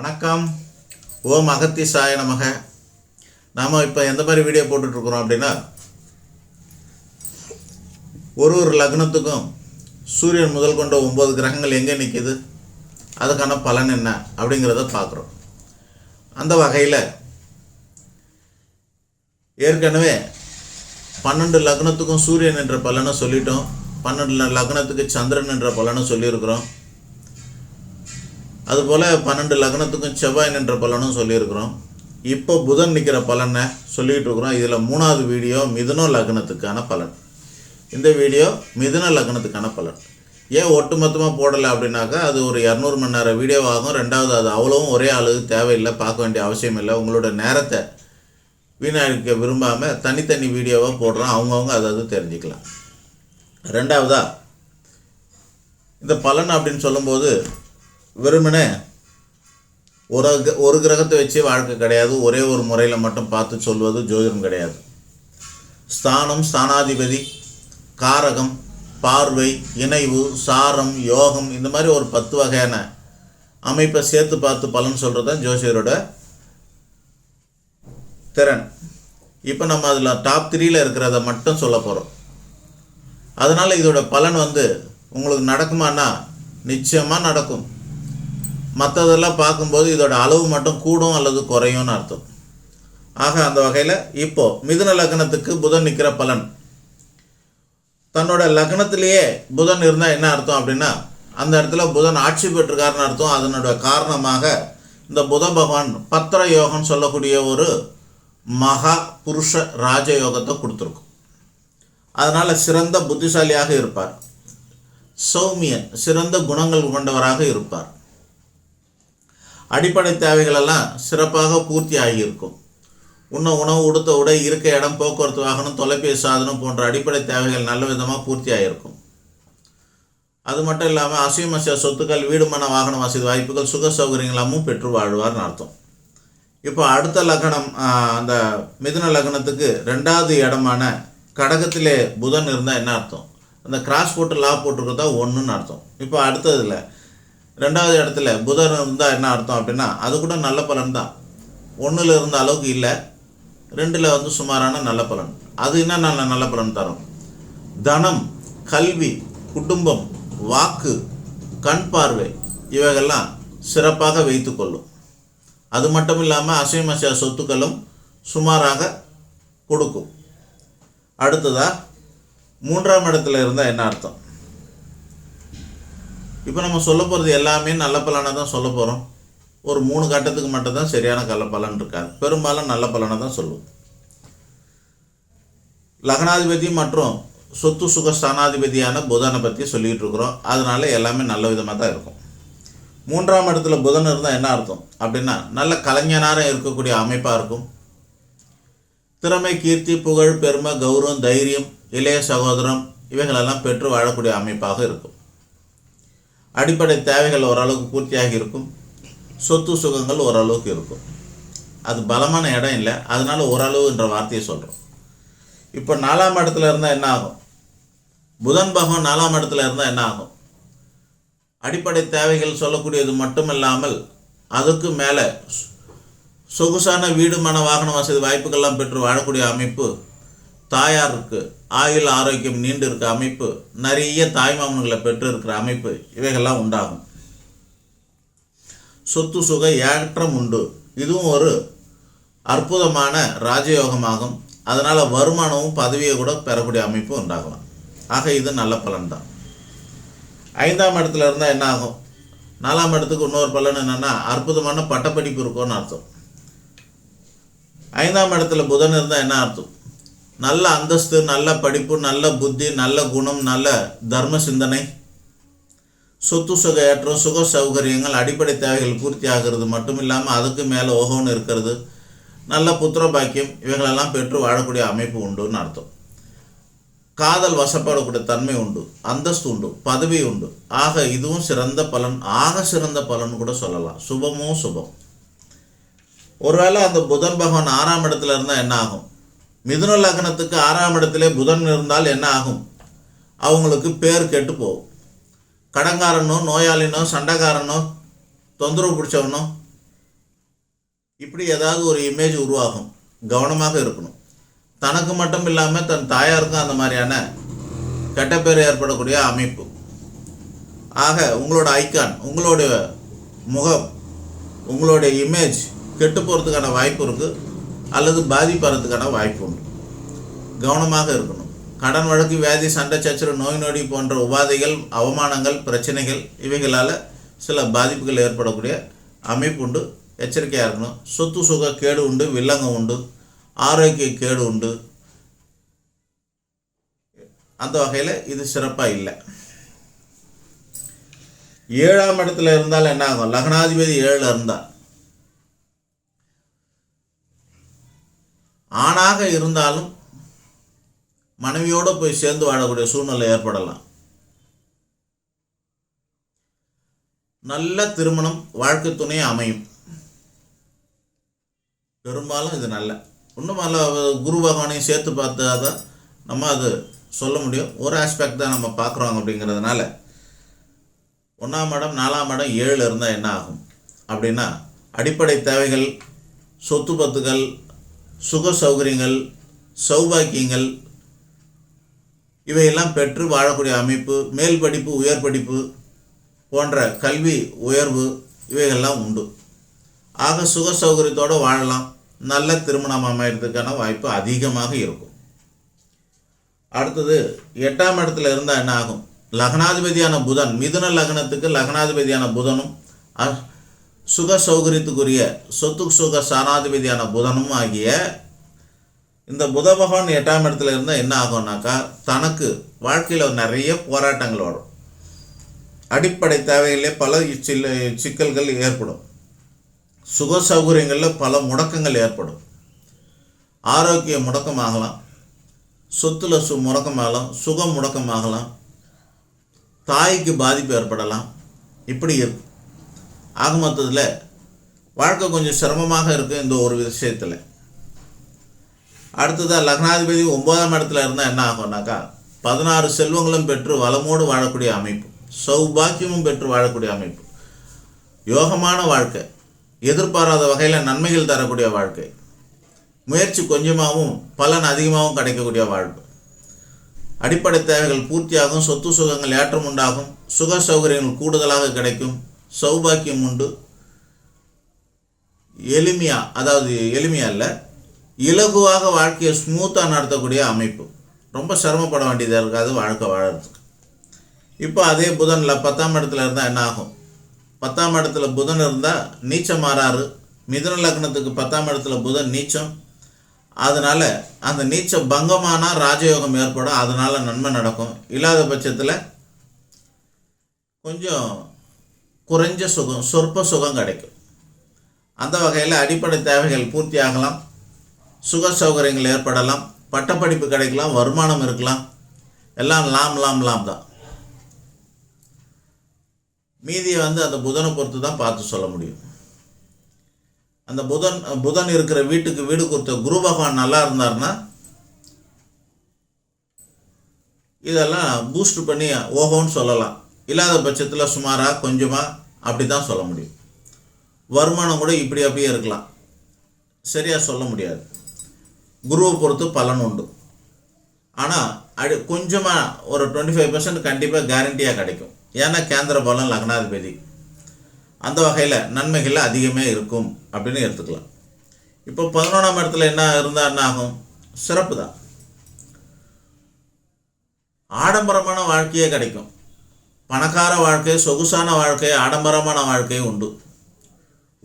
வணக்கம். ஓம் அகத்திசாய நமக. நாம் இப்போ எந்த மாதிரி வீடியோ போட்டுட்ருக்குறோம் அப்படின்னா, ஒரு லக்னத்துக்கும் சூரியன் முதல் கொண்ட 9 கிரகங்கள் எங்கே நிற்கிது, அதுக்கான பலன் என்ன அப்படிங்கிறத பார்க்குறோம். அந்த வகையில் ஏற்கனவே 12 லக்னத்துக்கும் சூரியன் என்ற பலனை சொல்லிட்டோம். 12 லக்னத்துக்கு சந்திரன் என்ற பலனை சொல்லியிருக்கிறோம். அதுபோல் 12 லக்னத்துக்கும் செவ்வாய் என்ற பலனும் சொல்லியிருக்கிறோம். இப்போ புதன் நிற்கிற பலனை சொல்லிகிட்டு இருக்கிறோம். இதில் 3வது வீடியோ மிதுன லக்னத்துக்கான பலன். இந்த வீடியோ மிதுன லக்னத்துக்கான பலன். ஏன் ஒட்டுமொத்தமாக போடலை அப்படின்னாக்கா, அது ஒரு 200 மணி நேரம் வீடியோ ஆகும். ரெண்டாவது, அது அவ்வளவும் ஒரே ஆளுக்கு தேவையில்லை, பார்க்க வேண்டிய அவசியம் இல்லை. உங்களோட நேரத்தை வீணடிக்க விரும்பாமல் தனித்தனி வீடியோவாக போடுறோம். அவங்கவுங்க அதை தெரிஞ்சுக்கலாம். ரெண்டாவதா, இந்த பலன் அப்படின்னு சொல்லும்போது வெறுமனே ஒரு கிரகத்தை வச்சு வாழ்க்கை கிடையாது. ஒரே ஒரு முறையில் மட்டும் பார்த்து சொல்வது ஜோதிடம் கிடையாது. ஸ்தானம், ஸ்தானாதிபதி, காரகம், பார்வை, இணைவு, சாரம், யோகம், இந்த மாதிரி ஒரு 10 வகையான அமைப்பை சேர்த்து பார்த்து பலன் சொல்கிறது தான் ஜோசியரோட திறன். இப்போ நம்ம அதில் டாப் 3ல் இருக்கிறத மட்டும் சொல்ல போகிறோம். அதனால் இதோட பலன் உங்களுக்கு நடக்குமானா நிச்சயமாக நடக்கும். மற்றதெல்லாம் பார்க்கும்போது இதோட அளவு மட்டும் கூடும் அல்லது குறையும்னு அர்த்தம். ஆக அந்த வகையில் இப்போது மிதுன லக்னத்துக்கு புதன் நிற்கிற பலன். தன்னோட லக்னத்திலேயே புதன் இருந்தால் என்ன அர்த்தம் அப்படின்னா, அந்த இடத்துல புதன் ஆட்சி பெற்றிருக்காருன்னு அர்த்தம். அதனோட காரணமாக இந்த புத பகவான் பத்திர யோகம் சொல்லக்கூடிய ஒரு மகா புருஷ ராஜயோகத்தை கொடுத்துருக்கும். அதனால் சிறந்த புத்திசாலியாக இருப்பார். சௌமியன், சிறந்த குணங்கள் கொண்டவராக இருப்பார். அடிப்படை தேவைகளெல்லாம் சிறப்பாக பூர்த்தி ஆகியிருக்கும். உணவு, உடுத்த உடை, இருக்க இடம், போக்குவரத்து வாகனம், தொலைபேசி சாதனம் போன்ற அடிப்படை தேவைகள் நல்ல விதமாக பூர்த்தி ஆகியிருக்கும். அது மட்டும் இல்லாமல் அசைவமசைய சொத்துக்கள், வீடு மன வாகன வசதி வாய்ப்புகள், சுக சௌகரியங்களாமும் பெற்று வாழ்வார்னு அர்த்தம். இப்போ அடுத்த லக்னம், அந்த மிதுன லக்னத்துக்கு 2வது இடமான கடகத்திலே புதன் இருந்தால் என்ன அர்த்தம்? அந்த கிராஸ் போட்டு லா போட்டுருக்கிறதா 1ன்னு அர்த்தம். இப்போ அடுத்ததில் 2வது இடத்துல புதன் இருந்தால் என்ன அர்த்தம் அப்படின்னா, அது கூட நல்ல பலன் தான். 1ல் இருந்த அளவுக்கு இல்லை, 2ல் சுமாரான நல்ல பலன். அது என்ன நல்ல பலன் தரும்? தனம், கல்வி, குடும்பம், வாக்கு, கண் பார்வை இவைகள்லாம் சிறப்பாக வைத்து கொள்ளும். அது மட்டும் இல்லாமல் அசைவமசைய சொத்துக்களும் சுமாராக கொடுக்கும். அடுத்ததாக 3ஆம் இடத்துல இருந்தால் என்ன அர்த்தம்? இப்போ நம்ம சொல்ல போகிறது எல்லாமே நல்ல பலனை தான் சொல்ல போகிறோம். ஒரு 3 கட்டத்துக்கு மட்டும் தான் சரியான பலன் இருக்காது. பெரும்பாலும் நல்ல பலனை தான் சொல்லுவோம். லக்னாதிபதி மற்றும் சொத்து சுக ஸ்தானாதிபதியான புதனை பற்றி சொல்லிகிட்டு இருக்கிறோம். அதனால எல்லாமே நல்ல விதமாக தான் இருக்கும். 3ஆம் இடத்துல புதன் இருந்தால் என்ன அர்த்தம் அப்படின்னா, நல்ல கலைஞனாக இருக்கக்கூடிய அமைப்பாக இருக்கும். திறமை, கீர்த்தி, புகழ், பெருமை, கௌரவம், தைரியம், இளைய சகோதரம் இவைகளெல்லாம் பெற்று வாழக்கூடிய அமைப்பாக இருக்கும். அடிப்படை தேவைகள் ஓரளவுக்கு பூர்த்தியாகி இருக்கும். சொத்து சுகங்கள் ஓரளவுக்கு இருக்கும். அது பலமான இடம் இல்லை, அதனால ஓரளவு என்ற வார்த்தையை சொல்கிறோம். இப்போ 4ஆம் இடத்துல இருந்தால் என்ன ஆகும்? புதன் பகவான் 4ஆம் இடத்துல இருந்தால் என்ன ஆகும்? அடிப்படை தேவைகள் சொல்லக்கூடியது மட்டுமில்லாமல் அதுக்கு மேலே சொகுசான வீடு மன வாகன வசதி வாய்ப்புகள்லாம் பெற்று வாழக்கூடிய அமைப்பு, தாயாருக்கு ஆயுள் ஆரோக்கியம் நீண்டு இருக்க அமைப்பு, நிறைய தாய்மாமன்களை பெற்று இருக்கிற அமைப்பு இவைகள்லாம் உண்டாகும். சொத்து சுக ஏற்றம் உண்டு. இதுவும் ஒரு அற்புதமான ராஜயோகமாகும். அதனால் வருமானமும் பதவியை கூட பெறக்கூடிய அமைப்பு உண்டாகலாம். ஆக இது நல்ல பலன் தான். 5ஆம் இடத்துல இருந்தால் என்ன ஆகும்? 4ஆம் இடத்துக்கு இன்னொரு பலன் என்னென்னா, அற்புதமான பட்டப்படிப்பு இருக்கும்னு அர்த்தம். 5ஆம் இடத்துல புதன் இருந்தால் என்ன அர்த்தம்? நல்ல அந்தஸ்து, நல்ல படிப்பு, நல்ல புத்தி, நல்ல குணம், நல்ல தர்ம சிந்தனை, சொத்து சுக ஏற்றம், சுக சௌகரியங்கள், அடிப்படை தேவைகள் பூர்த்தி ஆகிறது மட்டும் இல்லாமல் அதுக்கு மேலே ஓகோன்னு இருக்கிறது, நல்ல புத்திர பாக்கியம் இவைகளெல்லாம் பெற்று வாழக்கூடிய அமைப்பு உண்டுன்னு அர்த்தம். காதல் வசப்படக்கூடிய தன்மை உண்டு, அந்தஸ்து உண்டு, பதவி உண்டு. ஆக இதுவும் சிறந்த பலன், ஆக சிறந்த பலன் கூட சொல்லலாம். சுபமோ சுபம். ஒருவேளை அந்த புதன் பகவான் 6ஆம் இடத்துல இருந்தால் என்ன ஆகும்? மிதுன லக்னத்துக்கு 6ஆம் இடத்துல புதன் இருந்தால் என்ன ஆகும்? அவங்களுக்கு பேர் கெட்டு போகும். கடங்காரனோ, நோயாளினோ, சண்டைக்காரனோ, தொந்தரவு பிடிச்சவனோ இப்படி ஏதாவது ஒரு இமேஜ் உருவாகும். கவனமாக இருக்கணும். தனக்கு மட்டும் இல்லாமல் தன் தாயாருக்கும் அந்த மாதிரியான கெட்ட பேர் ஏற்படக்கூடிய அமைப்பு. ஆக உங்களோட ஐக்கான், உங்களுடைய முகம், உங்களுடைய இமேஜ் கெட்டு போகிறதுக்கான வாய்ப்பு இருக்குது, அல்லது பாதிப்படுறதுக்கான வாய்ப்பு உண்டு. கவனமாக இருக்கணும். கடன் வழக்கு, வியாதி, சண்டை சச்சரவு, நோய் நொடி போன்ற உபாதைகள், அவமானங்கள், பிரச்சனைகள் இவைகளால் சில பாதிப்புகள் ஏற்படக்கூடிய அமைப்பு உண்டு. எச்சரிக்கையாக இருக்கணும். சொத்து சுக கேடு உண்டு, வில்லங்கம் உண்டு, ஆரோக்கிய கேடு உண்டு. அந்த வகையில் இது சிறப்பாக இல்லை. 7ஆம் இடத்துல இருந்தால் என்ன ஆகும்? லக்னாதிபதி 7ல் இருந்தால், ஆணாக இருந்தாலும் மனைவியோடு போய் சேர்ந்து வாழக்கூடிய சூழ்நிலை ஏற்படலாம். நல்ல திருமணம், வாழ்க்கை துணை அமையும். பெரும்பாலும் இது நல்ல. இன்னும் நல்ல குரு பகவானையும் சேர்த்து பார்த்தா தான் நம்ம அது சொல்ல முடியும். ஒரு ஆஸ்பெக்ட் தான் நம்ம பார்க்குறோம். அப்படிங்கிறதுனால 1ஆம் இடம், 4ஆம் இடம், 7 இருந்தால் என்ன ஆகும் அப்படின்னா, அடிப்படை தேவைகள், சொத்து பத்துகள், சுக சௌகரியங்கள், சௌபாக்கியங்கள் இவையெல்லாம் பெற்று வாழக்கூடிய அமைப்பு. மேல் படிப்பு, உயர் படிப்பு போன்ற கல்வி உயர்வு இவைகள்லாம் உண்டு. ஆக சுக சௌகரியத்தோடு வாழலாம். நல்ல திருமணம் அமைகிறதுக்கான வாய்ப்பு அதிகமாக இருக்கும். அடுத்தது 8ஆம் இடத்துல இருந்தால் என்ன ஆகும்? லக்னாதிபதியான புதன், மிதுன லக்னத்துக்கு லக்னாதிபதியான புதனும் சுக சௌகரியத்துக்குரிய சொத்து சுக சாணாதிபதியான புதனும் ஆகிய இந்த புத பகவான் 8ஆம் இடத்துல இருந்தால் என்ன ஆகும்னாக்கா, தனக்கு வாழ்க்கையில் நிறைய போராட்டங்கள் வரும். அடிப்படை தேவைகளிலே பல சிக்கல்கள் ஏற்படும். சுக சௌகரியங்களில் பல முடக்கங்கள் ஏற்படும். ஆரோக்கிய முடக்கமாகலாம், சொத்துல முடக்கமாகலாம், சுகம் முடக்கமாகலாம், தாய்க்கு பாதிப்பு ஏற்படலாம். இப்படி இருக்கு. ஆக மொத்தத்தில் வாழ்க்கை கொஞ்சம் சிரமமாக இருக்குது இந்த ஒரு விஷயத்தில். அடுத்ததாக லக்னாதிபதி 9ஆம் இடத்துல இருந்தால் என்ன ஆகும்னாக்கா, 16 செல்வங்களும் பெற்று வளமோடு வாழக்கூடிய அமைப்பு, சௌபாக்கியமும் பெற்று வாழக்கூடிய அமைப்பு, யோகமான வாழ்க்கை, எதிர்பாராத வகையில் நன்மைகள் தரக்கூடிய வாழ்க்கை, முயற்சி கொஞ்சமாகவும் பலன் அதிகமாகவும் கிடைக்கக்கூடிய வாழ்க்கை, அடிப்படை தேவைகள் பூர்த்தியாகும், சொத்து சுகங்கள் ஏற்றம் உண்டாகும், சுக சௌகரியங்கள் கூடுதலாக கிடைக்கும், சௌபாக்கியம் உண்டு. எளிமையா இல்லை, இலகுவாக வாழ்க்கையை ஸ்மூத்தாக நடத்தக்கூடிய அமைப்பு. ரொம்ப சிரமப்பட வேண்டியதாக இருக்காது வாழ்க்கை வாழறதுக்கு. இப்போ அதே புதனில் 10ஆம் இடத்துல இருந்தால் என்ன ஆகும்? 10ஆம் இடத்துல புதன் இருந்தால் நீச்சம் மாறாரு. மிதுன லக்னத்துக்கு 10ஆம் இடத்துல புதன் நீச்சம். அதனால் அந்த நீச்சம் பங்கமானால் ராஜயோகம் ஏற்படும். அதனால் நன்மை நடக்கும். இல்லாத பட்சத்தில் கொஞ்சம் குறைஞ்ச சுகம், சொற்ப சுகம் கிடைக்கும். அந்த வகையில் அடிப்படை தேவைகள் பூர்த்தி ஆகலாம், சுக சௌகரியங்கள் ஏற்படலாம், பட்டப்படிப்பு கிடைக்கலாம், வருமானம் இருக்கலாம். எல்லாம் லாம் தான். மீதியை அந்த புதனை பொறுத்து தான் பார்த்து சொல்ல முடியும். அந்த புதன் இருக்கிற வீட்டுக்கு வீடு கொடுத்த குரு பகவான் நல்லா இருந்தார்னா இதெல்லாம் பூஸ்ட் பண்ணி ஓஹோன்னு சொல்லலாம். இல்லாத பட்சத்தில் சுமாராக கொஞ்சமாக அப்படி தான் சொல்ல முடியும். வருமானம் கூட இப்படி அப்படியே இருக்கலாம், சரியாக சொல்ல முடியாது. குருவை பொறுத்து பலன் உண்டு. ஆனால் கொஞ்சமாக ஒரு 25% கண்டிப்பாக கேரண்டியாக கிடைக்கும். ஏன்னா கேந்திர பலம் லக்னாதிபதி. அந்த வகையில் நன்மைகள் அதிகமே இருக்கும் அப்படின்னு எடுத்துக்கலாம். இப்போ 11ஆம் இடத்துல என்ன இருந்தால் என்ன ஆகும்? சிறப்பு தான். ஆடம்பரமான வாழ்க்கையே கிடைக்கும். பணக்கார வாழ்க்கை, சொகுசான வாழ்க்கை, ஆடம்பரமான வாழ்க்கை உண்டு.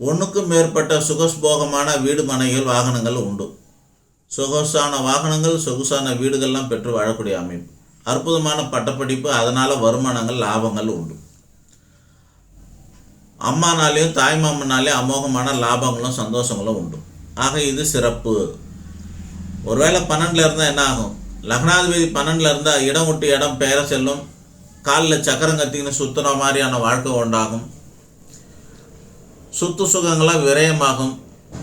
ஒன்றுக்கும் மேற்பட்ட சுகஸ்போகமான வீடு, மனைகள், வாகனங்கள் உண்டு. சொகுசான வாகனங்கள், சொகுசான வீடுகள்லாம் பெற்று வாழக்கூடிய அமைப்பு. அற்புதமான பட்டப்படிப்பு, அதனால் வருமானங்கள், லாபங்கள் உண்டு. அம்மானாலேயும் தாய்மாமனாலேயும் அமோகமான லாபங்களும் சந்தோஷங்களும் உண்டு. ஆக இது சிறப்பு. ஒருவேளை 12ல் இருந்தால் என்ன ஆகும்? லக்னாதிபதி 12ல் இருந்தால் இடம் விட்டு இடம் பெயர செல்லும். காலில் சக்கரம் கத்தின்னு சுற்றுற மாதிரியான வாழ்க்கை உண்டாகும். சொத்து சுகங்களாம் விரயமாகும்.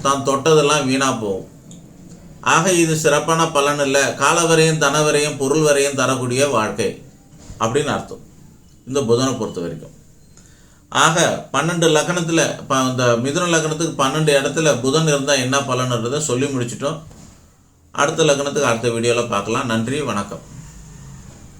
தான் தொட்டதெல்லாம் வீணாக போகும். ஆக இது சிறப்பான பலன் இல்லை. காலவரையும் தனவரையும் பொருள் வரையும் தரக்கூடிய வாழ்க்கை அப்படின்னு அர்த்தம் இந்த புதனை பொறுத்த வரைக்கும். ஆக 12 லக்னத்தில் இப்போ இந்த மிதுன லக்னத்துக்கு 12 இடத்துல புதன் இருந்தால் என்ன பலன்றதை சொல்லி முடிச்சிட்டோம். அடுத்த லக்னத்துக்கு அடுத்த வீடியோவில் பார்க்கலாம். நன்றி, வணக்கம்.